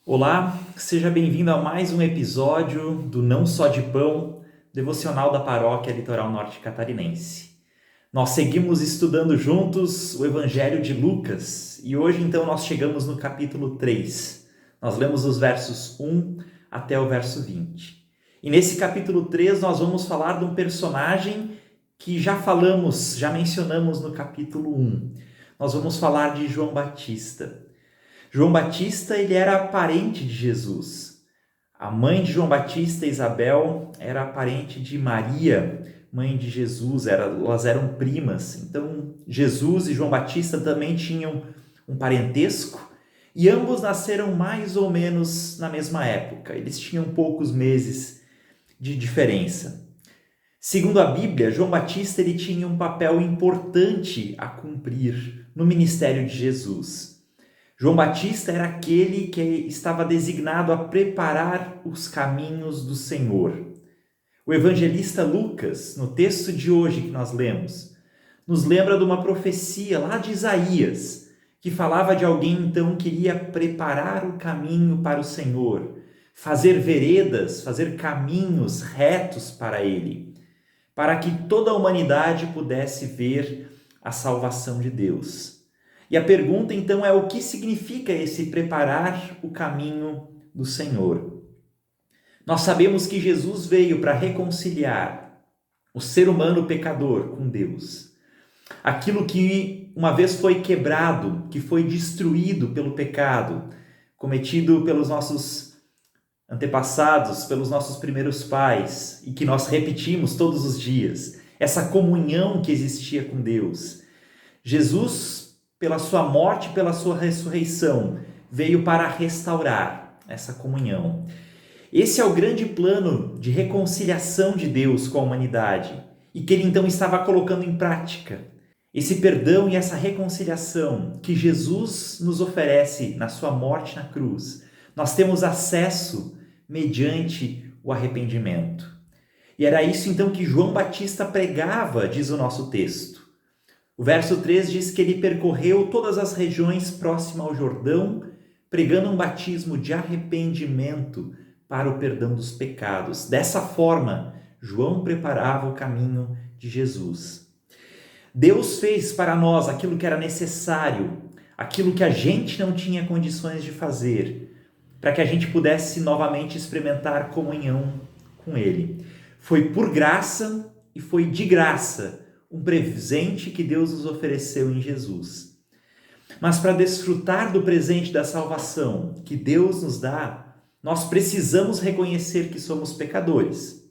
Olá, seja bem-vindo a mais um episódio do Não Só de Pão, devocional da Paróquia Litoral Norte Catarinense. Nós seguimos estudando juntos o Evangelho de Lucas e hoje então nós chegamos no capítulo 3. Nós lemos os versos 1 até o verso 20. E nesse capítulo 3 nós vamos falar de um personagem que já mencionamos no capítulo 1. Nós vamos falar de João Batista. João Batista, ele era parente de Jesus. A mãe de João Batista, Isabel, era parente de Maria, mãe de Jesus, elas eram primas. Então, Jesus e João Batista também tinham um parentesco e ambos nasceram mais ou menos na mesma época. Eles tinham poucos meses de diferença. Segundo a Bíblia, João Batista ele tinha um papel importante a cumprir no ministério de Jesus. João Batista era aquele que estava designado a preparar os caminhos do Senhor. O evangelista Lucas, no texto de hoje que nós lemos, nos lembra de uma profecia lá de Isaías, que falava de alguém então que iria preparar o caminho para o Senhor, fazer veredas, fazer caminhos retos para ele, para que toda a humanidade pudesse ver a salvação de Deus. E a pergunta então é: o que significa esse preparar o caminho do Senhor? Nós sabemos que Jesus veio para reconciliar o ser humano pecador com Deus. Aquilo que uma vez foi quebrado, que foi destruído pelo pecado, cometido pelos nossos antepassados, pelos nossos primeiros pais, e que nós repetimos todos os dias, essa comunhão que existia com Deus. Jesus, pela sua morte, pela sua ressurreição, veio para restaurar essa comunhão. Esse é o grande plano de reconciliação de Deus com a humanidade e que ele então estava colocando em prática. Esse perdão e essa reconciliação que Jesus nos oferece na sua morte na cruz, nós temos acesso mediante o arrependimento. E era isso então que João Batista pregava, diz o nosso texto. O verso 3 diz que ele percorreu todas as regiões próximas ao Jordão, pregando um batismo de arrependimento para o perdão dos pecados. Dessa forma, João preparava o caminho de Jesus. Deus fez para nós aquilo que era necessário, aquilo que a gente não tinha condições de fazer, para que a gente pudesse novamente experimentar comunhão com Ele. Foi por graça e foi de graça um presente que Deus nos ofereceu em Jesus. Mas para desfrutar do presente da salvação que Deus nos dá, nós precisamos reconhecer que somos pecadores.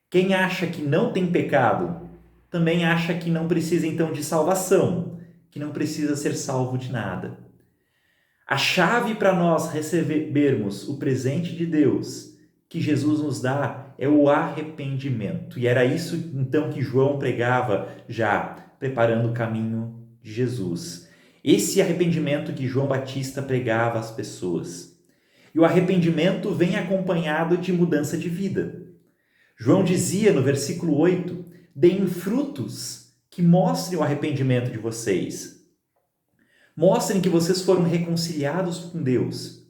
Quem acha que não tem pecado, também acha que não precisa então de salvação, que não precisa ser salvo de nada. A chave para nós recebermos o presente de Deus que Jesus nos dá é o arrependimento. E era isso então que João pregava já, preparando o caminho de Jesus. Esse arrependimento que João Batista pregava às pessoas. E o arrependimento vem acompanhado de mudança de vida. João dizia no versículo 8: deem frutos que mostrem o arrependimento de vocês. Mostrem que vocês foram reconciliados com Deus.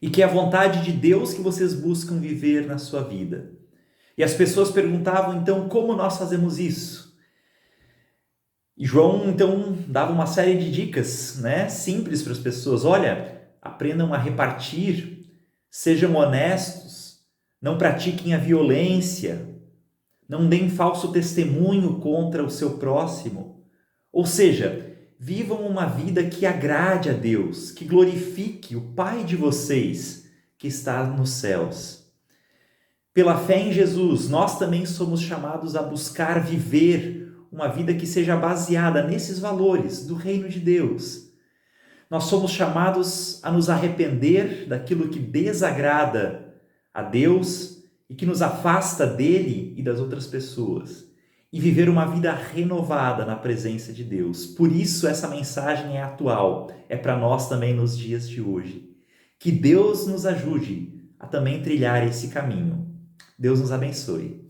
E que é a vontade de Deus que vocês buscam viver na sua vida. E as pessoas perguntavam, então, como nós fazemos isso? E João, então, dava uma série de dicas, simples para as pessoas. Olha, aprendam a repartir, sejam honestos, não pratiquem a violência, não deem falso testemunho contra o seu próximo. Ou seja, vivam uma vida que agrade a Deus, que glorifique o Pai de vocês que está nos céus. Pela fé em Jesus, nós também somos chamados a buscar viver uma vida que seja baseada nesses valores do reino de Deus. Nós somos chamados a nos arrepender daquilo que desagrada a Deus e que nos afasta dele e das outras pessoas. E viver uma vida renovada na presença de Deus. Por isso essa mensagem é atual, é para nós também nos dias de hoje. Que Deus nos ajude a também trilhar esse caminho. Deus nos abençoe.